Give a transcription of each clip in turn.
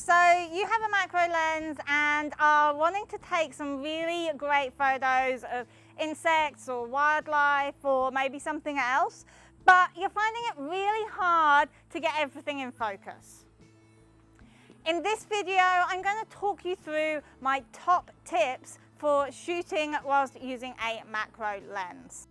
So you have a macro lens and are wanting to take some really great photos of insects or wildlife or maybe something else, but you're finding it really hard to get everything in focus. In this video, I'm going to talk you through my top tips for shooting whilst using a macro lens.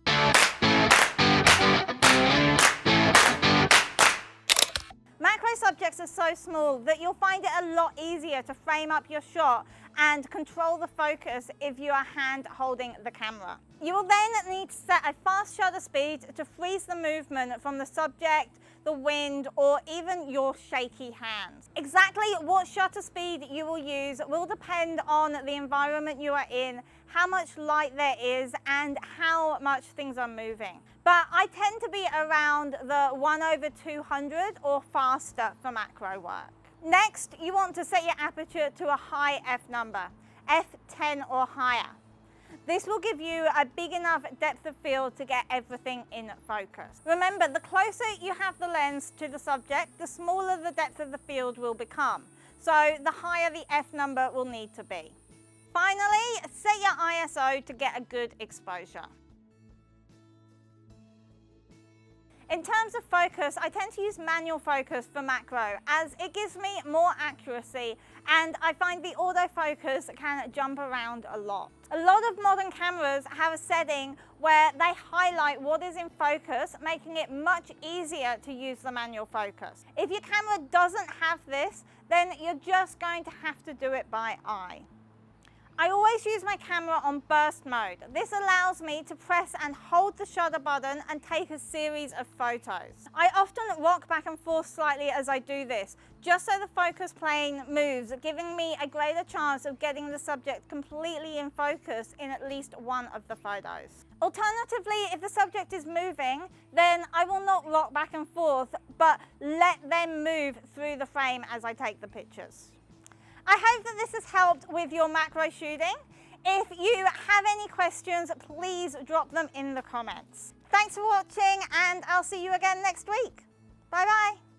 Macro subjects are so small that you'll find it a lot easier to frame up your shot and control the focus if you are hand holding the camera. You will then need to set a fast shutter speed to freeze the movement from the subject, the wind, or even your shaky hands. Exactly what shutter speed you will use will depend on the environment you are in, how much light there is, and how much things are moving. But I tend to be around the 1/200 or faster for macro work. Next, you want to set your aperture to a high f number, f10 or higher. This will give you a big enough depth of field to get everything in focus. Remember, the closer you have the lens to the subject, the smaller the depth of the field will become. So the higher the f number will need to be. Finally, set your ISO to get a good exposure. In terms of focus, I tend to use manual focus for macro as it gives me more accuracy, and I find the autofocus can jump around a lot. A lot of modern cameras have a setting where they highlight what is in focus, making it much easier to use the manual focus. If your camera doesn't have this, then you're just going to have to do it by eye. I always use my camera on burst mode. This allows me to press and hold the shutter button and take a series of photos. I often rock back and forth slightly as I do this, just so the focus plane moves, giving me a greater chance of getting the subject completely in focus in at least one of the photos. Alternatively, if the subject is moving, then I will not rock back and forth, but let them move through the frame as I take the pictures. I hope that this has helped with your macro shooting. If you have any questions, please drop them in the comments. Thanks for watching, and I'll see you again next week. Bye bye.